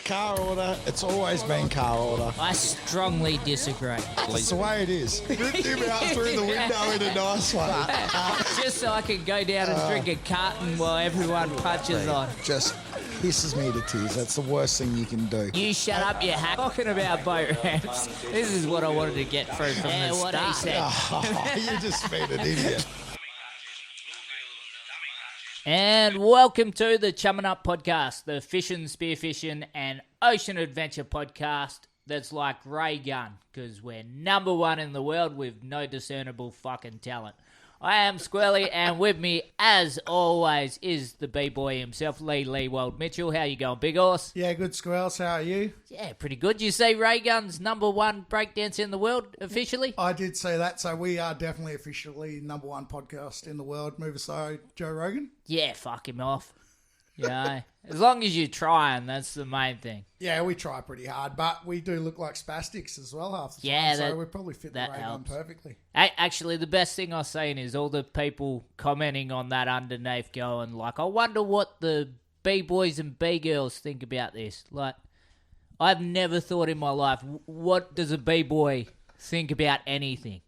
car order. It's always been car order. I strongly disagree. That's the way it is. Ripped him out through the window in a nice way. Just so I can go down and drink a carton while everyone punches on. Just pisses me to tears. That's the worst thing you can do. You shut up, you hack. Talking about boat ramps, this is what I wanted to get through from the start. What he said. Oh, you just been an idiot. And welcome to the Chumming Up Podcast, the fishing, spearfishing and ocean adventure podcast that's like Ray Gun, because we're number one in the world with no discernible fucking talent. I am Squirrely, and with me, as always, is the B-boy himself, Lee Leewald Mitchell. How you going, big horse? Yeah, good, Squirrels. How are you? Yeah, pretty good. You see Ray Gun's number one breakdancer in the world officially? I did see that, so we are definitely officially number one podcast in the world. Move aside, Joe Rogan. Yeah, fuck him off. You know, as long as you're trying, that's the main thing. Yeah, we try pretty hard, but we do look like spastics as well half the Yeah, time, that- so we probably fit the that Ray Gun helps. perfectly. Actually, the best thing I've seen is all the people commenting on that underneath going like, I wonder what the B-boys and B-girls think about this. Like, I've never thought in my life, what does a B-boy think about anything?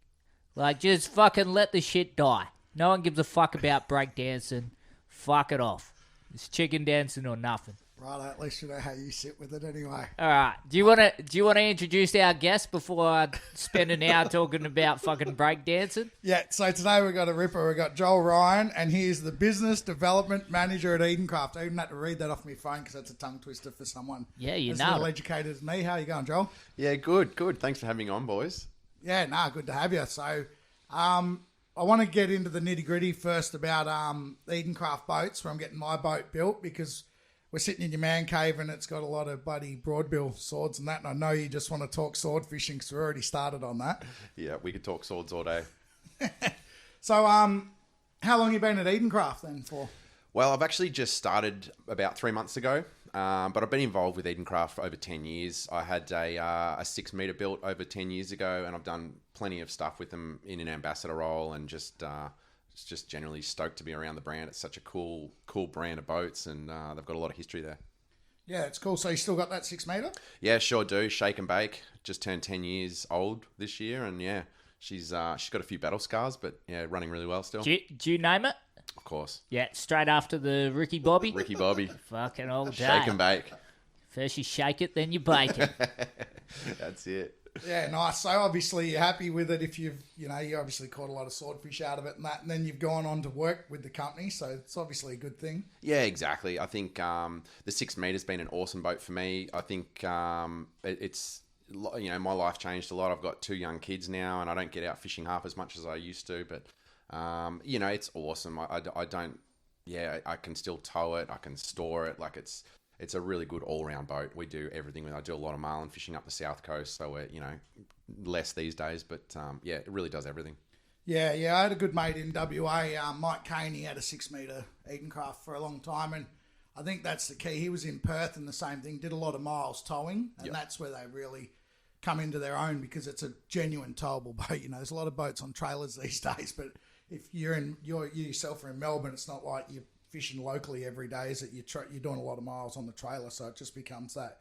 Like, just fucking let the shit die. No one gives a fuck about breakdancing. Fuck it off. It's chicken dancing or nothing. Right, at least you know how you sit with it anyway. All right. Do you want to introduce our guest before I spend an hour talking about fucking breakdancing? Yeah, so today we've got a ripper. We've got Joel Ryan, and he is the Business Development Manager at Edencraft. I even had to read that off my phone because that's a tongue twister for someone Yeah, you as know well it. educated as me. How you going, Joel? Yeah, good. Thanks for having me on, boys. Yeah, good to have you. So, I want to get into the nitty gritty first about Edencraft boats, where I'm getting my boat built, because we're sitting in your man cave and it's got a lot of bloody broadbill swords and that. And I know you just want to talk sword fishing because we're already started on that. Yeah, we could talk swords all day. So, how long you been at Edencraft then for? Well, I've actually just started about 3 months ago, but I've been involved with Edencraft for over 10 years. I had a 6 metre built over 10 years ago, and I've done plenty of stuff with them in an ambassador role, and just generally stoked to be around the brand. It's such a cool brand of boats, and they've got a lot of history there. Yeah, it's cool. So you still got that 6 metre? Yeah, sure do. Shake and Bake just turned 10 years old this year, and yeah, she's got a few battle scars, but yeah, running really well still. Do you name it? Of course. Yeah, straight after the Ricky Bobby. Ricky Bobby. Fucking all day. Shake and Bake. First you shake it, then you bake it. That's it. Yeah, nice. So obviously you're happy with it if you obviously caught a lot of swordfish out of it and that, and then you've gone on to work with the company, so it's obviously a good thing. Yeah, exactly. I think the 6 metre's been an awesome boat for me. I think it's, my life changed a lot. I've got 2 young kids now, and I don't get out fishing half as much as I used to, but it's awesome. I don't, I can still tow it. I can store it. Like it's a really good all-round boat. We do everything. I do a lot of marlin fishing up the south coast, so we're, less these days, but it really does everything. Yeah, I had a good mate in WA, Mike Kane. He had a 6 metre Edencraft for a long time, and I think that's the key. He was in Perth and the same thing, did a lot of miles towing, and that's where they really come into their own, because it's a genuine towable boat. There's a lot of boats on trailers these days, but if you yourself are in Melbourne, it's not like you're fishing locally every day, is it? You're doing a lot of miles on the trailer, so it just becomes that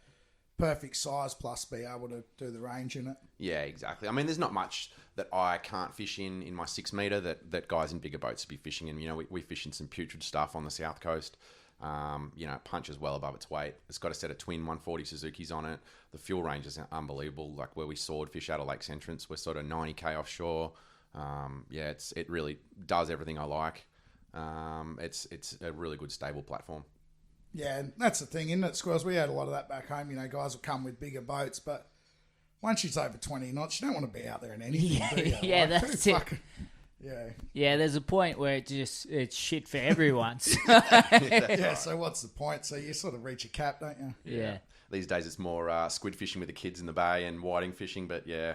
perfect size, plus be able to do the range in it. Yeah, exactly. I mean, there's not much that I can't fish in my 6 metre that guys in bigger boats would be fishing in. We fish in some putrid stuff on the south coast. It punches well above its weight. It's got a set of twin 140 Suzukis on it. The fuel range is unbelievable. Like where we sword fish out of Lakes Entrance, we're sort of 90k offshore. It really does everything I like. It's a really good stable platform. Yeah, and that's the thing, isn't it, Squirrels? We had a lot of that back home. Guys will come with bigger boats, but once she's over 20 knots, you don't want to be out there in anything, do you? Yeah, that's it. Yeah, there's a point where it's shit for everyone. Yeah, so what's the point? So you sort of reach a cap, don't you? Yeah. These days it's more squid fishing with the kids in the bay and whiting fishing, but yeah,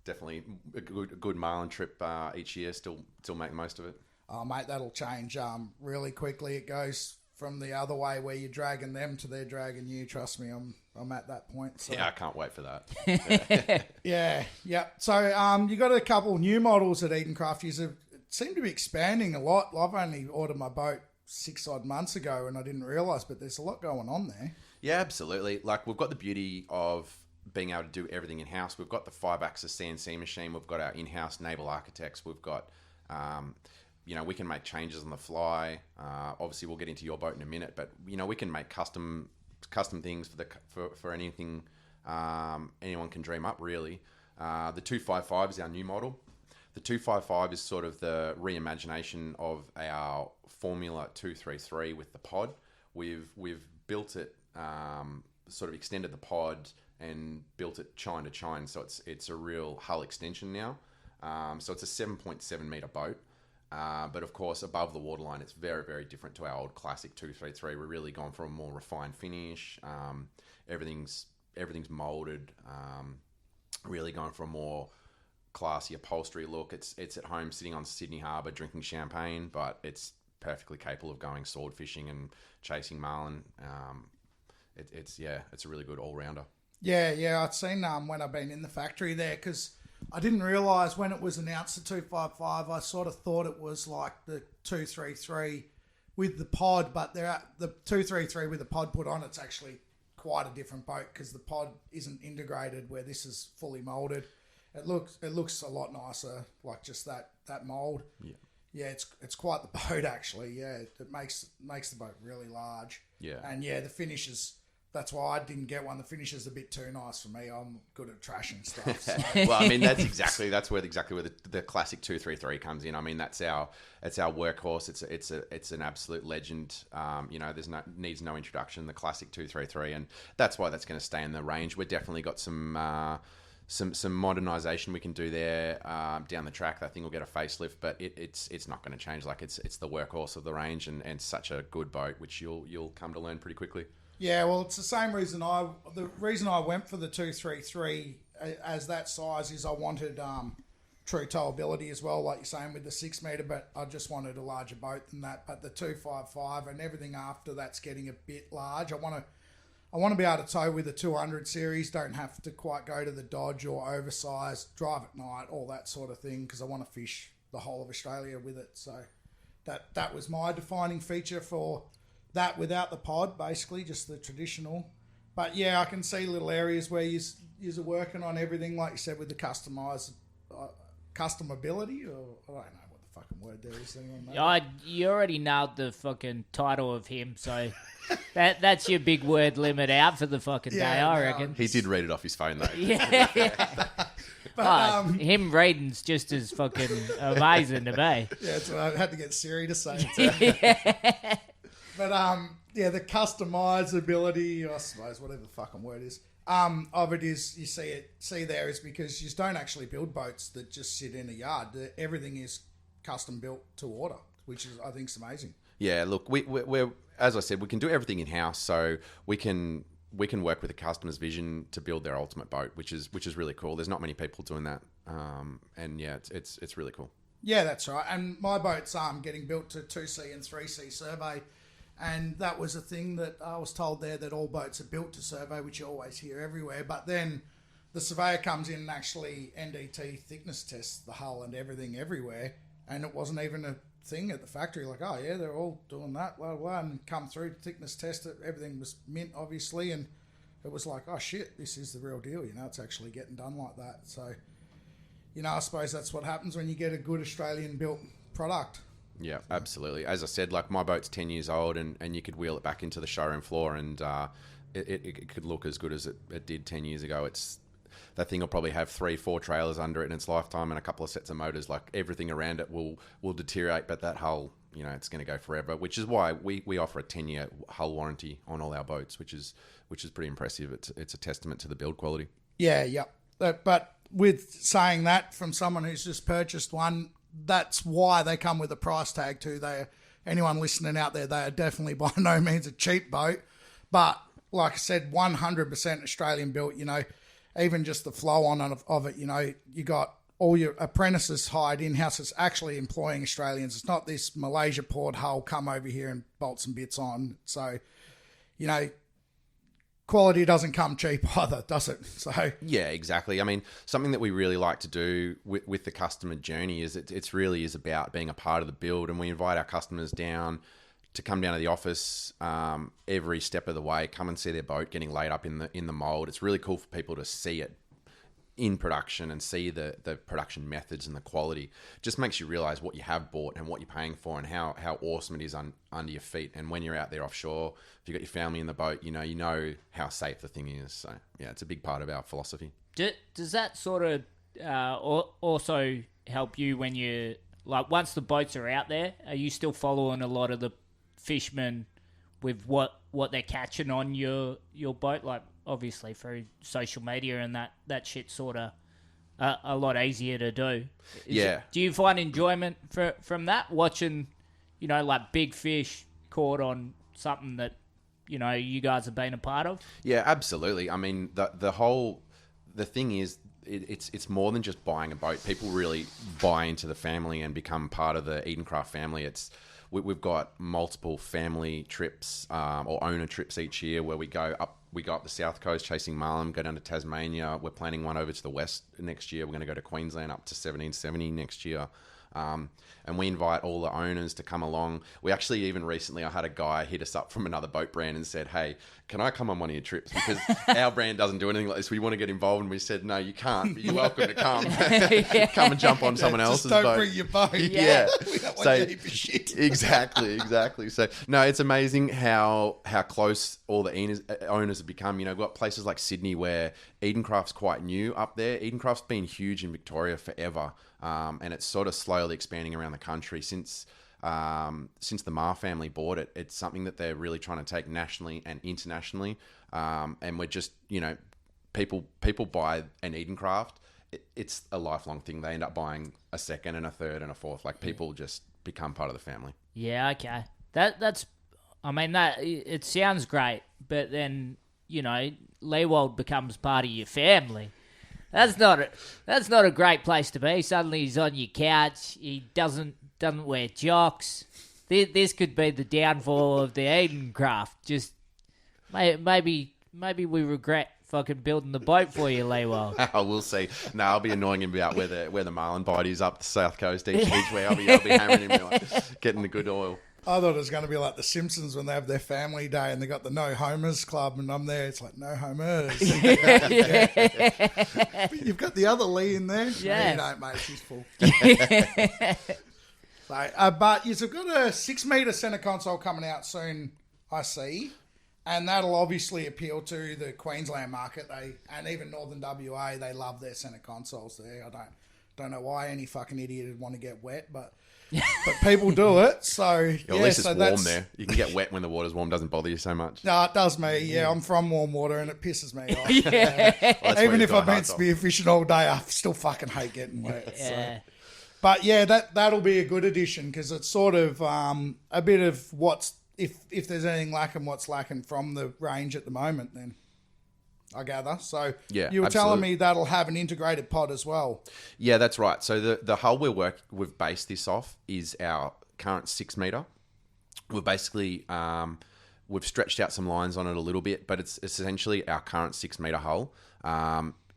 definitely a good marlin trip each year. Still make the most of it. Oh, mate, that'll change really quickly. It goes from the other way where you're dragging them to they're dragging you. Trust me, I'm at that point. So. Yeah, I can't wait for that. Yeah. So you got a couple new models at Edencraft. You seem to be expanding a lot. I've only ordered my boat 6 odd months ago and I didn't realise, but there's a lot going on there. Yeah, absolutely. Like, we've got the beauty of being able to do everything in-house. We've got the 5-axis CNC machine. We've got our in-house naval architects. We've got, we can make changes on the fly. Obviously, we'll get into your boat in a minute, but, we can make custom things for anything anyone can dream up, really. The 255 is our new model. The 255 is sort of the reimagination of our Formula 233 with the pod. We've built it, sort of extended the pod and built it chine to chine, so it's a real hull extension now. So it's a 7.7 meter boat, but of course above the waterline it's very, very different to our old classic 233. We're really gone for a more refined finish. Everything's molded. Really going for a more classy upholstery look. It's at home sitting on Sydney Harbour drinking champagne, but it's perfectly capable of going sword fishing and chasing marlin. It's a really good all-rounder. Yeah, I've seen when I've been in the factory there, because I didn't realise when it was announced the 255, I sort of thought it was like the 233 with the pod, but the 233 with the pod put on, it's actually quite a different boat because the pod isn't integrated where this is fully moulded. It looks a lot nicer, like just that mould. Yeah, it's quite the boat actually. Yeah, it makes the boat really large. Yeah, and yeah, the finishes. That's why I didn't get one. The finish is a bit too nice for me. I'm good at trashing stuff. So. Well, I mean, that's exactly where the classic 233 comes in. I mean, it's our workhorse. It's an absolute legend. Needs no introduction. The classic 233, and that's why that's going to stay in the range. We've definitely got some modernisation we can do there down the track. That thing will get a facelift, but it's not going to change. Like it's the workhorse of the range, and such a good boat, which you'll come to learn pretty quickly. Yeah, well, it's the same reason the reason I went for the 233 as that size is I wanted true towability as well, like you're saying with the 6 metre, but I just wanted a larger boat than that. But the 255 and everything after that's getting a bit large. I want to be able to tow with the 200 series. Don't have to quite go to the Dodge or oversized, drive at night, all that sort of thing, because I want to fish the whole of Australia with it. So that was my defining feature for that without the pod, basically, just the traditional. But yeah, I can see little areas where you're working on everything, like you said, with the customability, or I don't know what the fucking word there is. You already nailed the fucking title of him, so that's your big word limit out for the fucking day, I reckon. He did read it off his phone, though. Yeah. But, him reading's just as fucking amazing to me. Yeah, so I had to get Siri to say it. But the customizability, I suppose, whatever the fucking word is, of it is you see there is because you don't actually build boats that just sit in a yard. Everything is custom built to order, which is I think is amazing. Yeah, look, we're as I said, we can do everything in house, so we can work with a customer's vision to build their ultimate boat, which is really cool. There's not many people doing that, and yeah, it's really cool. Yeah, that's right. And my boat's getting built to 2C and 3C survey. And that was a thing that I was told there, that all boats are built to survey, which you always hear everywhere. But then the surveyor comes in and actually NDT thickness tests the hull and everything everywhere. And it wasn't even a thing at the factory. Like, oh, yeah, they're all doing that, blah, blah, and come through, thickness test it. Everything was mint, obviously. And it was like, oh, shit, this is the real deal. It's actually getting done like that. So, I suppose that's what happens when you get a good Australian-built product. Yeah, absolutely. As I said, like my boat's 10 years old and you could wheel it back into the showroom floor and it could look as good as it did 10 years ago. That thing will probably have 3-4 trailers under it in its lifetime and a couple of sets of motors. Like everything around it will deteriorate, but that hull, it's going to go forever, which is why we offer a 10-year hull warranty on all our boats, which is pretty impressive. It's a testament to the build quality. Yeah. But with saying that from someone who's just purchased one, that's why they come with a price tag too. Anyone listening out there, they are definitely by no means a cheap boat. But like I said, 100% Australian built, even just the flow on of it, you got all your apprentices hired in-house. It's actually employing Australians. It's not this Malaysia port hull, come over here and bolt some bits on. So, quality doesn't come cheap either, does it? So yeah, exactly. I mean, something that we really like to do with the customer journey is it's really is about being a part of the build, and we invite our customers down to come down to the office every step of the way, come and see their boat getting laid up in the mold. It's really cool for people to see it in production and see the production methods and the quality. Just makes you realize what you have bought and what you're paying for and how awesome it is under your feet. And when you're out there offshore, if you've got your family in the boat, you know how safe the thing is. So yeah, it's a big part of our philosophy. Does that sort of also help you when you, like, once the boats are out there, are you still following a lot of the fishermen with what they're catching on your boat? Like, obviously through social media and that shit's sort of a lot easier to do. Do you find enjoyment from that, watching, like big fish caught on something that, you guys have been a part of? Yeah, absolutely. I mean, the thing is, it's more than just buying a boat. People really buy into the family and become part of the Edencraft family. We've got multiple family trips or owner trips each year where we go up the south coast chasing marlin, go down to Tasmania. We're planning one over to the west next year. We're going to go to Queensland up to 1770 next year. And we invite all the owners to come along. We actually, even recently, I had a guy hit us up from another boat brand and said, "Hey, can I come on one of your trips? Because our brand doesn't do anything like this. We want to get involved." And we said, "No, you can't, but you're welcome to come. Come and jump on someone else's boat. Don't bring your boat." Yeah. We don't want you to heap of shit. Exactly. So, no, it's amazing how close all the owners have become. We've got places like Sydney where Edencraft's quite new up there. Edencraft's been huge in Victoria forever. And it's sort of slowly expanding around the country since the Marr family bought it. It's something that they're really trying to take nationally and internationally. And we're just, people buy an Edencraft. It's a lifelong thing. They end up buying a second and a third and a fourth. Like, people just become part of the family. Yeah, okay. That's, I mean, that it sounds great, but then, Leewald becomes part of your family. That's not a great place to be. Suddenly he's on your couch. He doesn't wear jocks. This could be the downfall of the Edencraft. Just maybe we regret fucking building the boat for you, Leewald. We'll see. No, I'll be annoying him about where the marlin bite is up the south coast each week. I'll be hammering him, like, getting the good oil. I thought it was going to be like The Simpsons when they have their family day and they got the No Homers Club, and I'm there. It's like, no homers. But you've got the other Lee in there. Yeah. No, you don't, mate. She's full. But you've got a 6-metre centre console coming out soon, I see. And that'll obviously appeal to the Queensland market. And even Northern WA, they love their centre consoles there. I don't know why any fucking idiot would want to get wet, but people do it. So at least it's warm there. You can get wet when the water's warm. Doesn't bother you so much. No, it does me. Yeah, I'm from warm water and it pisses me off. Yeah. Even if I'm meant to be fishing all day, I still fucking hate getting wet. Yeah. So. But yeah, that'll be a good addition because it's sort of a bit of what's if there's anything lacking, what's lacking from the range at the moment. Then I gather. So yeah, you were telling me that'll have an integrated pod as well. Yeah, that's right. So the hull we've based this off is our current 6-metre. We've basically we've stretched out some lines on it a little bit, but it's essentially our current 6-metre hull.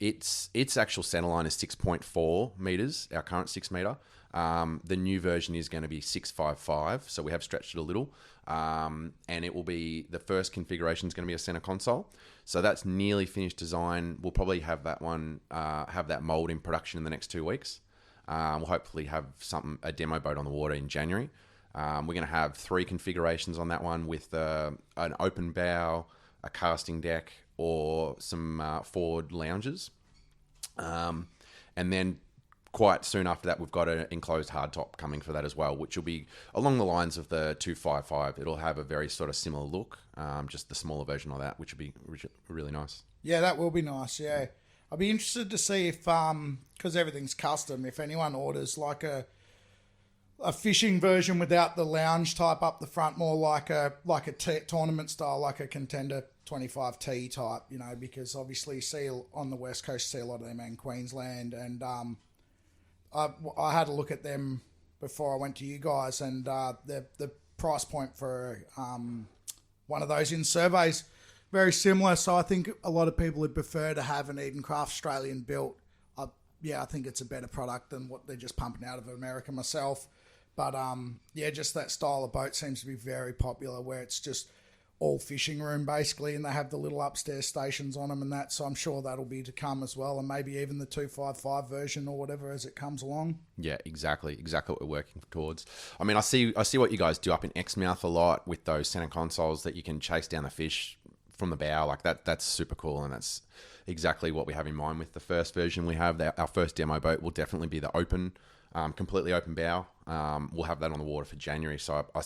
Its actual centerline is 6.4 meters, our current 6-metre. The new version is going to be 6.55, so we have stretched it a little. And it will be, the first configuration is going to be a center console. So that's nearly finished design. We'll probably have that one, have that mold in production in the next 2 weeks. We'll hopefully have a demo boat on the water in January. We're going to have 3 configurations on that one with an open bow, a casting deck, or some forward lounges. And then quite soon after that, we've got an enclosed hardtop coming for that as well, which will be along the lines of the 255. It'll have a very sort of similar look, just the smaller version of that, which will be really nice. Yeah, that will be nice, yeah. I'd be interested to see if, because everything's custom, if anyone orders like a fishing version without the lounge type up the front, more like a tournament style, like a Contender 25T type, because obviously you see on the West Coast, you see a lot of them in Queensland, and I had a look at them before I went to you guys, and the price point for one of those in surveys very similar. So I think a lot of people would prefer to have an Edencraft Australian built. I think it's a better product than what they're just pumping out of America myself. But just that style of boat seems to be very popular, where it's just all fishing room basically, and they have the little upstairs stations on them and that. So I'm sure that'll be to come as well, and maybe even the 255 version or whatever as it comes along. Yeah, exactly what we're working towards. I mean, I see what you guys do up in Exmouth a lot with those center consoles that you can chase down the fish from the bow like that. That's super cool, and that's exactly what we have in mind with the first version we have. Our first demo boat will definitely be the open, completely open bow. We'll have that on the water for January, so I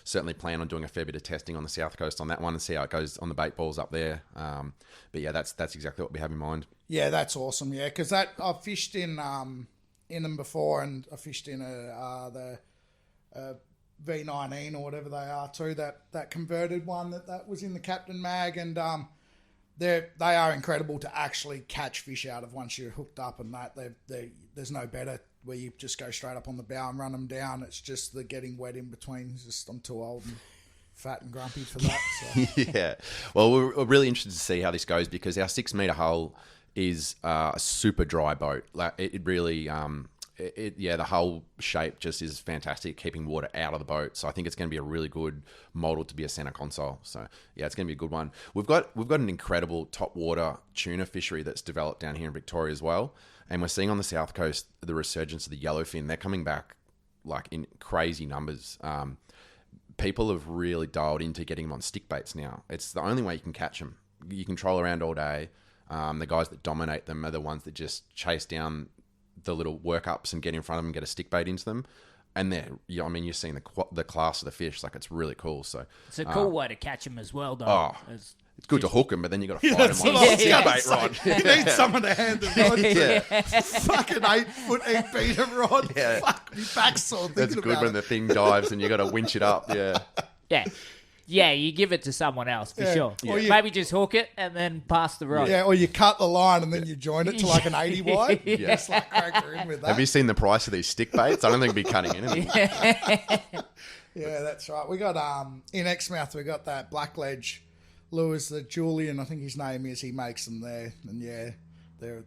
certainly plan on doing a fair bit of testing on the south coast on that one and see how it goes on the bait balls up there. But yeah, that's exactly what we have in mind. Yeah, that's awesome. Yeah, because I've fished in them before, and I fished in the V19 or whatever they are too. That converted one that was in the Captain Mag, and they are incredible to actually catch fish out of once you're hooked up, and that there's no better where you just go straight up on the bow and run them down. It's just the getting wet in between. It's just I'm too old and fat and grumpy for that. So. Yeah. Well, we're really interested to see how this goes, because our 6 meter hull is a super dry boat. Like it really, the hull shape just is fantastic, keeping water out of the boat. So I think it's going to be a really good model to be a center console. So yeah, it's going to be a good one. We've got an incredible top water tuna fishery that's developed down here in Victoria as well. And we're seeing on the south coast the resurgence of the yellowfin. They're coming back like in crazy numbers. People have really dialed into getting them on stick baits now. It's the only way you can catch them. You can troll around all day. The guys that dominate them are the ones that just chase down the little workups and get in front of them and get a stick bait into them. And you're seeing the class of the fish. Like, it's really cool. So it's a cool way to catch them as well, though. Oh, it's good to hook them, but then you got to fight them on a stick bait rod. You need someone to hand the rod. Yeah. Fucking 8 foot 8 meter rod. Yeah. Fuck me back sore thinking That's good about when it. the thing dives and you got to winch it up. Yeah. Yeah, you give it to someone else for sure. Or you- Maybe just hook it and then pass the rod. Yeah, or you cut the line and then you join it to like an 80 wide. Yeah. Just like crack her in with that. Have you seen the price of these stick baits? I don't think we'd be cutting anything. Yeah, that's right. We got in Exmouth, we got that Blackledge lures that Julian, I think his name is, he makes them there. And yeah,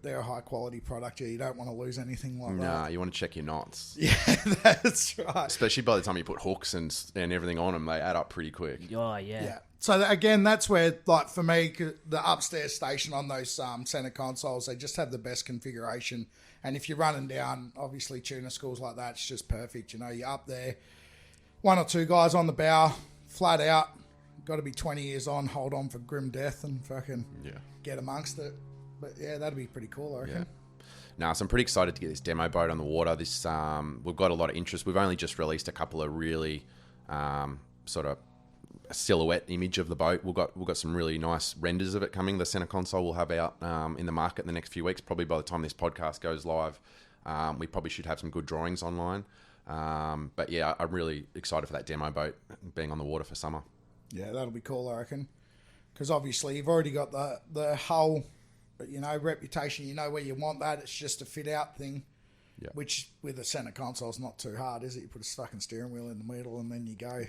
they're a high quality product. Yeah, you don't want to lose anything like Nah, you want to check your knots. that. Yeah, that's right. Especially by the time you put hooks and everything on them, they add up pretty quick. Oh, yeah. Yeah. So again, that's where, like for me, the upstairs station on those center consoles, they just have the best configuration. And if you're running down, obviously tuna schools like that, it's just perfect. You know, you're up there, 1 or 2 guys on the bow, flat out. Got to be 20 years on, hold on for grim death and fucking get amongst it. But yeah, that'd be pretty cool, I reckon. Yeah. So I'm pretty excited to get this demo boat on the water. This we've got a lot of interest. We've only just released a couple of really sort of a silhouette image of the boat. We've got some really nice renders of it coming. The center console we'll have out in the market in the next few weeks. Probably by the time this podcast goes live, we probably should have some good drawings online. But yeah, I'm really excited for that demo boat being on the water for summer. Yeah, that'll be cool, I reckon. Because obviously you've already got the hull, reputation. You know where you want that. It's just a fit out thing. Yeah. Which with a center console is not too hard, is it? You put a fucking steering wheel in the middle and then you go.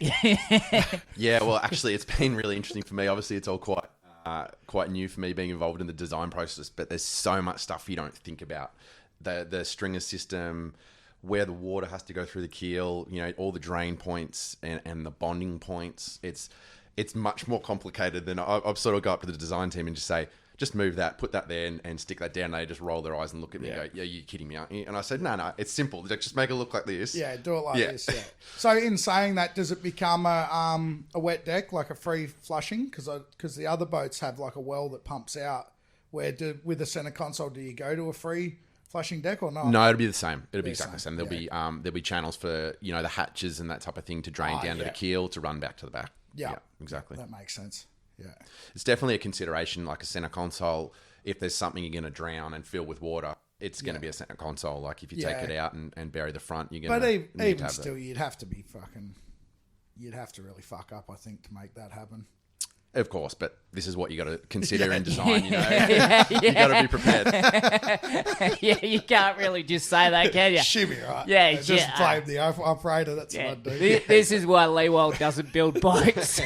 Yeah, well, actually, it's been really interesting for me. Obviously, it's all quite new for me being involved in the design process, but there's so much stuff you don't think about. The stringer system, where the water has to go through the keel, all the drain points and the bonding points. It's much more complicated than I've sort of got up to the design team and just say, just move that, put that there and stick that down. They just roll their eyes and look at me and go, yeah, you're kidding me, aren't you? And I said, no, it's simple. Just make it look like this. Yeah, do it like this. Yeah. So in saying that, does it become a wet deck, like a free flushing? Because the other boats have like a well that pumps out. With the center console, do you go to a free flushing deck or not? No, it'll be the same. It'll be exactly the same. There'll be channels for the hatches and that type of thing to drain down to the keel to run back to the back. Yeah, exactly. That makes sense. Yeah, it's definitely a consideration. Like a center console, if there's something you're going to drown and fill with water, it's going to be a center console. Like if you take it out and bury the front, you're going to. But even still, you'd have to really fuck up, I think, to make that happen. Of course, but this is what you got to consider in design. You got to be prepared. Yeah, you can't really just say that, can you? Shimmy, right? Yeah, just blame the operator. That's what I do. This is why Leewald doesn't build boats.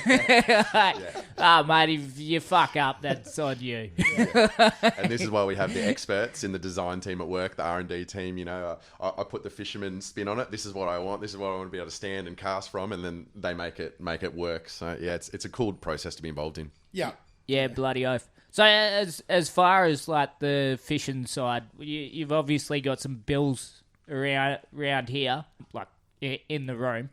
Mate, if you fuck up, that's on you. And this is why we have the experts in the design team at work, the R&D team. You know, I put the fisherman spin on it. This is what I want. This is what I want to be able to stand and cast from, and then they make it work. So yeah, it's a cool process to be involved in. Yeah. Yeah, bloody oath. So as far as like the fishing side, you've obviously got some bills around here, like in the room.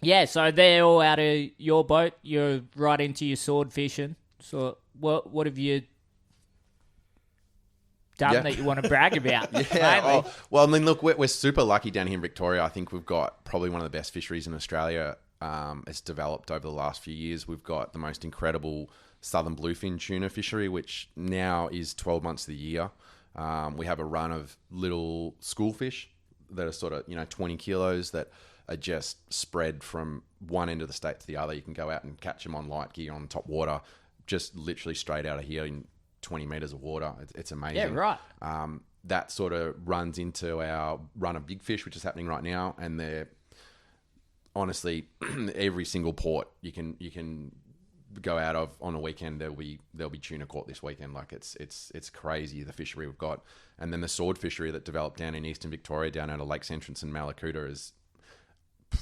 Yeah, so they're all out of your boat. You're right into your sword fishing. So what have you done that you want to brag about? Yeah. Well, I mean, look, we're super lucky down here in Victoria. I think we've got probably one of the best fisheries in Australia. It's developed over the last few years. We've got the most incredible southern bluefin tuna fishery, which now is 12 months of the year. We have a run of little schoolfish that are sort of 20 kilos that are just spread from one end of the state to the other. You can go out and catch them on light gear on top water, just literally straight out of here in 20 meters of water. It's amazing. Yeah, right. That sort of runs into our run of big fish, which is happening right now, and they're honestly every single port you can go out of on a weekend. There'll be tuna caught this weekend. Like it's crazy the fishery we've got. And then the sword fishery that developed down in Eastern Victoria, down out of Lakes Entrance and Malakuta, is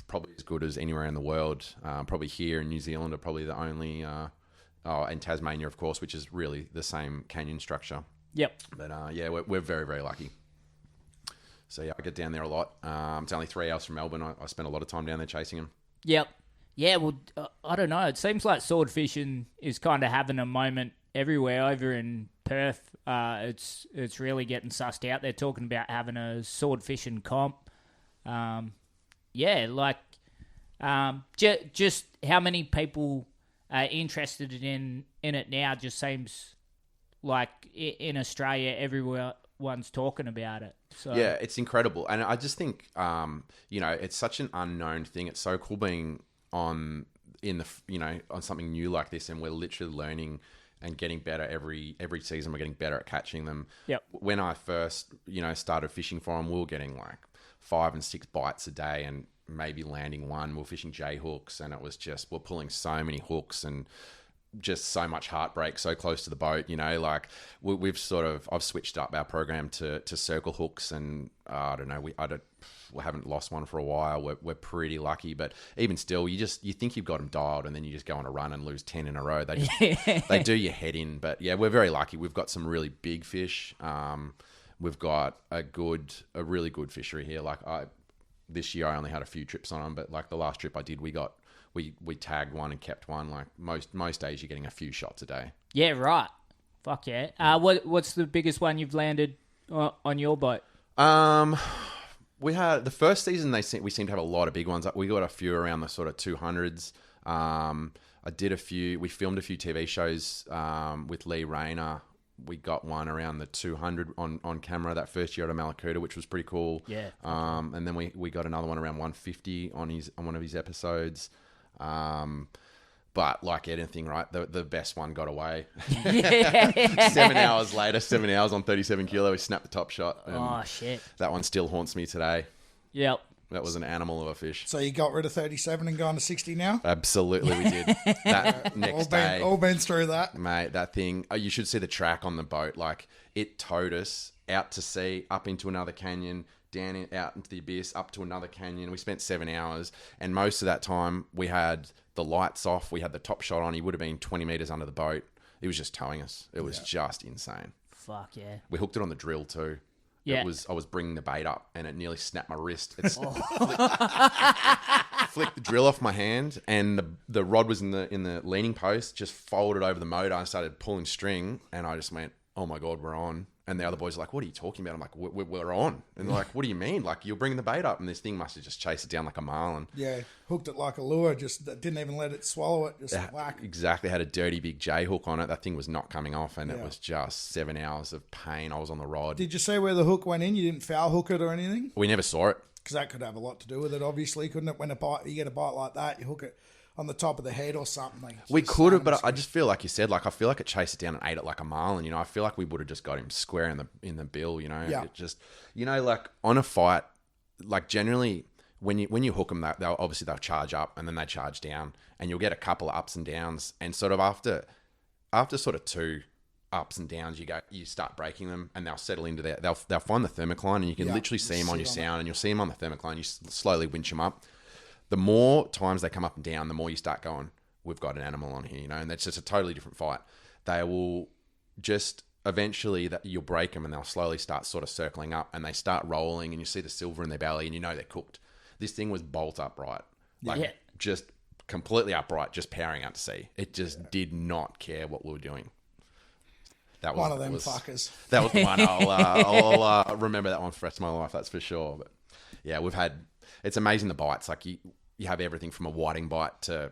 probably as good as anywhere in the world. Probably here in New Zealand are probably the only, and Tasmania, of course, which is really the same canyon structure. Yep. But yeah, we're very, very lucky. So yeah, I get down there a lot. It's only 3 hours from Melbourne. I spend a lot of time down there chasing them. Yep. Yeah, well, I don't know. It seems like sword fishing is kind of having a moment everywhere. Over in Perth, it's really getting sussed out. They're talking about having a sword fishing comp. Yeah, like just how many people are interested in it now just seems like in Australia everyone's talking about it. So yeah, it's incredible. And I just think, it's such an unknown thing. It's so cool being on something new like this, and we're literally learning and getting better every season. We're getting better at catching them. Yep. When I first, started fishing for them, we were getting like 5 and 6 bites a day and maybe landing one. We're fishing J hooks, and it was just, we're pulling so many hooks and just so much heartbreak so close to the boat. Like I've switched up our program to circle hooks, and I don't know, we haven't lost one for a while. We're pretty lucky, but even still, you think you've got them dialed, and then you just go on a run and lose 10 in a row. They do your head in. But yeah, we're very lucky. We've got some really big fish. We've got a really good fishery here. Like this year I only had a few trips on them, but like the last trip I did, we tagged one and kept one. Like most days you're getting a few shots a day. Yeah, right. Fuck yeah. What's the biggest one you've landed on your boat? We had the first season. We seemed to have a lot of big ones. We got a few around the sort of 200s. We filmed a few TV shows with Lee Rayner. We got one around the 200 on camera that first year at Malakuta, which was pretty cool. Yeah. And then we got another one around 150 on one of his episodes. But like anything, right, the best one got away. 7 hours later, 7 hours on 37 kilo, we snapped the top shot. And oh, shit. That one still haunts me today. Yep. That was an animal of a fish. So you got rid of 37 and gone to 60 now? Absolutely, we did. That next day. All been through that. Mate, that thing, you should see the track on the boat. Like, it towed us out to sea, up into another canyon, out into the abyss, up to another canyon. We spent 7 hours, and most of that time we had the lights off. We had the top shot on. He would have been 20 meters under the boat. He was just towing us. It was just insane. Fuck yeah. We hooked it on the drill too. Yeah. I was bringing the bait up, and it nearly snapped my wrist. It flicked the drill off my hand, and the rod was in the leaning post, just folded over the motor. I started pulling string, and I just went, oh my God, we're on. And the other boys are like, what are you talking about? I'm like, we're on. And they're like, what do you mean? Like, you're bringing the bait up. And this thing must have just chased it down like a marlin. Yeah, hooked it like a lure, just didn't even let it swallow it, just whack. Exactly, had a dirty big J hook on it. That thing was not coming off, and it was just 7 hours of pain. I was on the rod. Did you see where the hook went in? You didn't foul hook it or anything? We never saw it. Because that could have a lot to do with it, obviously, couldn't it? When you get a bite like that, you hook it on the top of the head or something. We could have, but I just feel like you said, like I feel like it chased it down and ate it like a marlin. I feel like we would have just got him square in the bill. Yeah. It just, like on a fight, like generally when you hook them, they'll charge up and then they charge down, and you'll get a couple of ups and downs, and sort of after sort of 2 ups and downs, you start breaking them, and they'll settle into there. They'll find the thermocline, and you can literally see them on your sound, and you'll see them on the thermocline. You slowly winch them up. The more times they come up and down, the more you start going, we've got an animal on here, and that's just a totally different fight. They will just eventually that you'll break them, and they'll slowly start sort of circling up, and they start rolling, and you see the silver in their belly, and you know they're cooked. This thing was bolt upright, just completely upright, just powering out to sea. It just did not care what we were doing. That was One of them fuckers. That was the one. I'll remember that one for the rest of my life. That's for sure. But yeah, it's amazing the bites. Like you have everything from a whiting bite to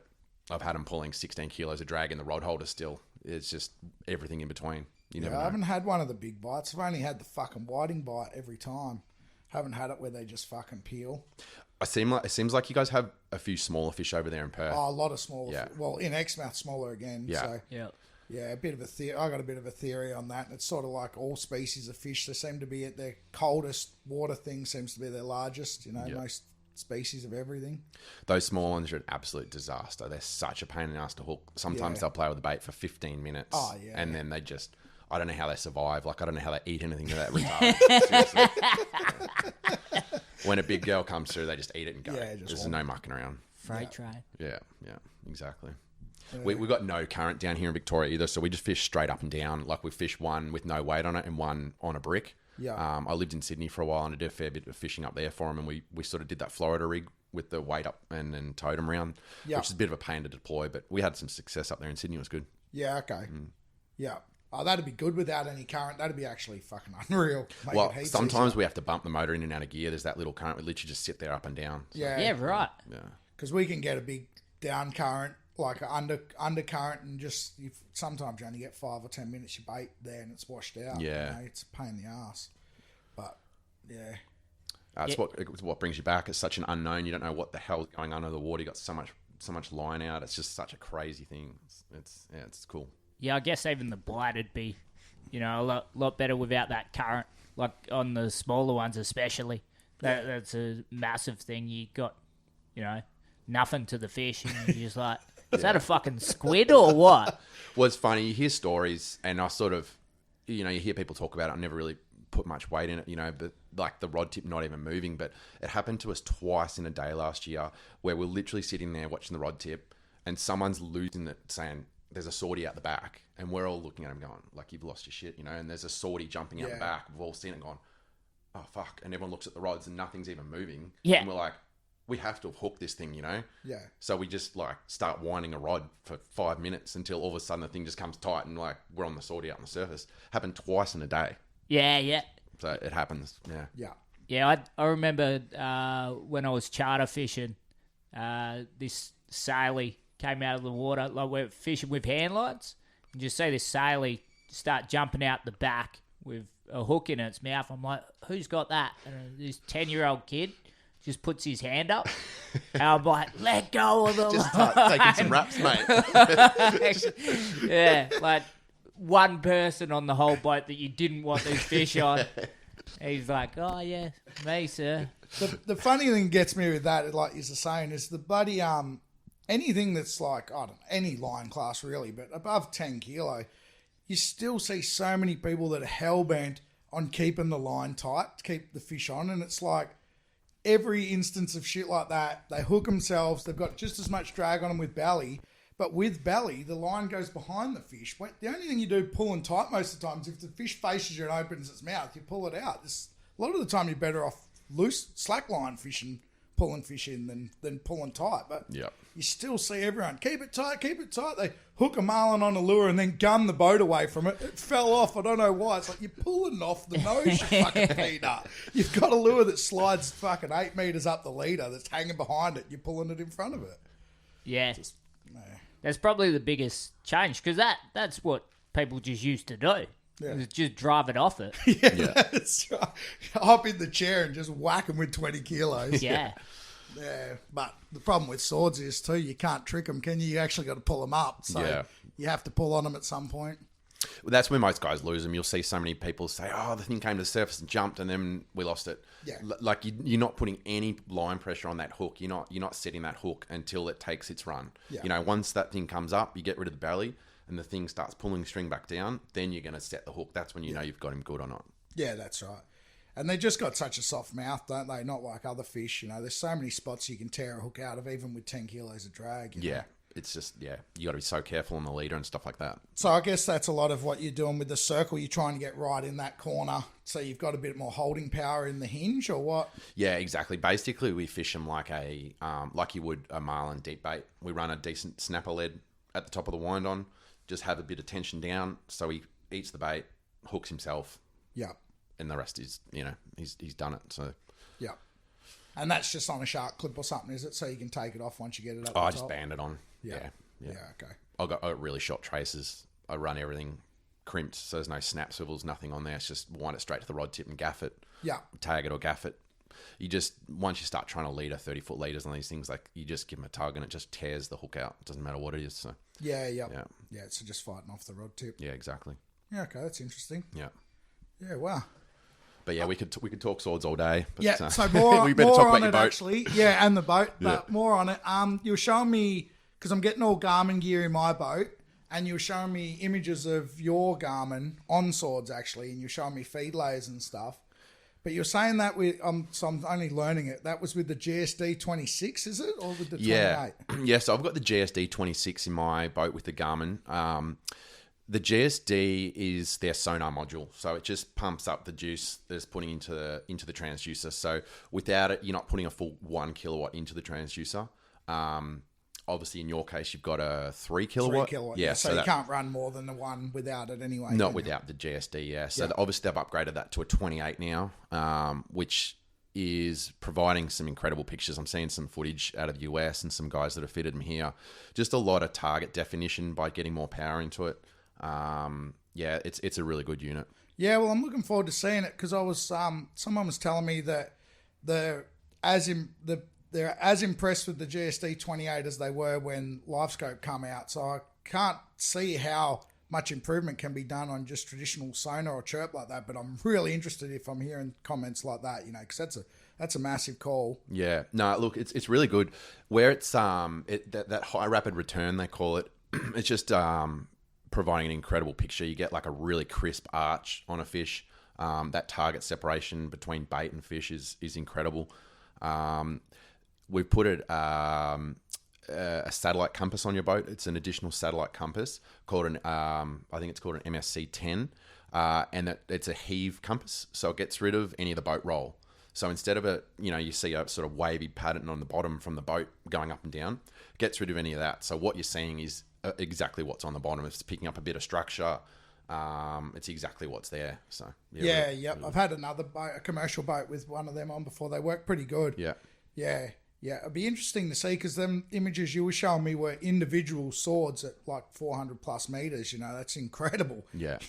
I've had them pulling 16 kilos of drag in the rod holder still. It's just everything in between. You never know. I haven't had one of the big bites. I've only had the fucking whiting bite every time. Haven't had it where they just fucking peel. It seems like you guys have a few smaller fish over there in Perth. Oh, a lot of smaller. Yeah. Well, in Exmouth, smaller again. Yeah. So, Yeah. yeah, a bit of a theory. I got a bit of a theory on that. It's sort of like all species of fish. They seem to be at their coldest water thing seems to be their largest. Most species of everything. Those small ones are an absolute disaster. They're such a pain in the ass to hook. Sometimes they'll play with the bait for 15 minutes. Oh, yeah. And then they just... I don't know how they survive. Like, I don't know how they eat anything to that retard. Seriously. When a big girl comes through, they just eat it and go. Yeah, There's no mucking around. Freight train. Yeah, exactly. We got no current down here in Victoria either, so we just fish straight up and down. Like, we fish one with no weight on it and one on a brick. Yeah. I lived in Sydney for a while, and I did a fair bit of fishing up there for them, and we sort of did that Florida rig with the weight up and towed them around, which is a bit of a pain to deploy, but we had some success up there in Sydney. It was good. Yeah, okay. Yeah. Oh, that'd be good without any current. That'd be actually fucking unreal. Well, sometimes we have to bump the motor in and out of gear. There's that little current. We literally just sit there up and down. So, Yeah, right. yeah. Because we can get a big down current, like an undercurrent, and just sometimes you only get 5 or 10 minutes you bait there and it's washed out. Yeah. It's a pain in the ass. But, yeah. It's what brings you back. It's such an unknown. You don't know what the hell's going on under the water. You got so much line out. It's just such a crazy thing. It's cool. Yeah, I guess even the bite would be, a lot better without that current. Like on the smaller ones, especially. That's a massive thing. You got, nothing to the fish, and you're just like, is that a fucking squid or what? Well, it's funny. You hear stories, and I sort of, you hear people talk about it. I never really put much weight in it, but like the rod tip not even moving. But it happened to us twice in a day last year, where we're literally sitting there watching the rod tip, and someone's losing it, saying, there's a sortie out the back, and we're all looking at him going, like, you've lost your shit, and there's a sortie jumping out the back. We've all seen it going, oh, fuck. And everyone looks at the rods and nothing's even moving. Yeah. And we're like, we have to have hooked this thing, Yeah. So we just, start winding a rod for 5 minutes until all of a sudden the thing just comes tight and, we're on the sortie out on the surface. Happened twice in a day. Yeah. So it happens, yeah. Yeah. Yeah, I remember when I was charter fishing, this sailey came out of the water, like we're fishing with hand lines, and just see this sailey start jumping out the back with a hook in its mouth. I'm like, who's got that? And this 10-year-old kid just puts his hand up, and I'm like, let go of the Just line. taking some raps, mate. Yeah, like one person on the whole boat that you didn't want these fish on. He's like, oh yeah, me, sir. The funny thing gets me with that, like you're saying, is the bloody anything that's like, I don't know, any line class really, but above 10 kilo, you still see so many people that are hell-bent on keeping the line tight to keep the fish on. And it's like every instance of shit like that, they hook themselves, they've got just as much drag on them with belly, but with belly, the line goes behind the fish. The only thing you do pulling tight most of the time is if the fish faces you and opens its mouth, you pull it out. A lot of the time you're better off loose, slack line fishing, pulling fish in than pulling tight. But you still see everyone, keep it tight. They hook a marlin on a lure and then gun the boat away from it. It fell off. I don't know why. It's like you're pulling off the nose, you fucking feeder. You've got a lure that slides fucking 8 meters up the leader that's hanging behind it. You're pulling it in front of it. Yeah. That's probably the biggest change, because that's what people just used to do. Yeah. Is just drive it off it. That's right. Hop in the chair and just whack them with 20 kilos. Yeah. Yeah, but the problem with swords is too, you can't trick them, can you? You actually got to pull them up. So you have to pull on them at some point. that's where most guys lose them. You'll see so many people say, "Oh, the thing came to the surface and jumped, and then we lost it." Yeah. Like you're not putting any line pressure on that hook. You're not setting that hook until it takes its run. Yeah. You know, once that thing comes up, you get rid of the belly, and the thing starts pulling the string back down. Then you're going to set the hook. That's when you know you've got him good or not. Yeah, that's right. And they just got such a soft mouth, don't they? Not like other fish. You know, there's so many spots you can tear a hook out of, even with 10 kilos of drag. You know? Yeah. It's just, you got to be so careful on the leader and stuff like that. So I guess that's a lot of what you're doing with the circle. You're trying to get right in that corner, so you've got a bit more holding power in the hinge, or what? Yeah, exactly. Basically, we fish them like like you would a marlin deep bait. We run a decent snapper lead at the top of the wind on, just have a bit of tension down, so he eats the bait, hooks himself, Yeah. and the rest is, he's done it. So Yeah. And that's just on a shark clip or something, is it? So you can take it off once you get it up the I top? just band it on. Yeah. Yeah. Yeah, okay. I got really short traces. I run everything crimped, so there's no snap swivels, nothing on there. It's just wind it straight to the rod tip and gaff it. Yeah. Tag it or gaff it. You just, once you start trying to leader 30-foot leaders on these things, like you just give them a tug and it just tears the hook out. It doesn't matter what it is. So Yeah, yeah, so just fighting off the rod tip. yeah, exactly. Yeah, okay, that's interesting. Yeah. Yeah, wow. But yeah, we could talk swords all day. But, Yeah, so more, we better more talk on about your it boat. actually. Yeah, and the boat, but Yeah. more on it. You were showing me, because I'm getting all Garmin gear in my boat, and you were showing me images of your Garmin on swords actually, and you were showing me feed layers and stuff. But you're saying that with, so I'm only learning it, that was with the GSD 26, is it? Or with the 28? Yeah. Yeah, so I've got the GSD 26 in my boat with the Garmin. The GSD is their sonar module, so it just pumps up the juice that's putting into the transducer. So without it, you're not putting a full 1 kilowatt into the transducer. Obviously, in your case, you've got a 3 kilowatt. 3 kilowatt. Yeah, so you can't run more than the one without it anyway. not without the GSD. Yeah, so obviously they've upgraded that to a 28 now, which is providing some incredible pictures. I'm seeing some footage out of the US and some guys that have fitted them here. Just a lot of target definition by getting more power into it. Yeah, it's a really good unit. Yeah, well, I'm looking forward to seeing it because I was someone was telling me that they're as impressed with the GSD 28 as they were when LiveScope come out. So I can't see how much improvement can be done on just traditional sonar or chirp like that. But I'm really interested if I'm hearing comments like that, because that's a massive call. Yeah, no, look, it's really good. Where it's that high rapid return they call it. It's just providing an incredible picture. You get like a really crisp arch on a fish. That target separation between bait and fish is incredible. We've put a satellite compass on your boat. It's an additional satellite compass called I think it's called an MSC 10, and it's a heave compass, so it gets rid of any of the boat roll. So instead of you see a sort of wavy pattern on the bottom from the boat going up and down, it gets rid of any of that. So what you're seeing is exactly what's on the bottom. It's picking up a bit of structure. It's exactly what's there. So Yeah, I've had another boat, a commercial boat with one of them on before. They work pretty good. Yeah. It'd be interesting to see because them images you were showing me were individual swords at like 400 plus meters. That's incredible. Yeah.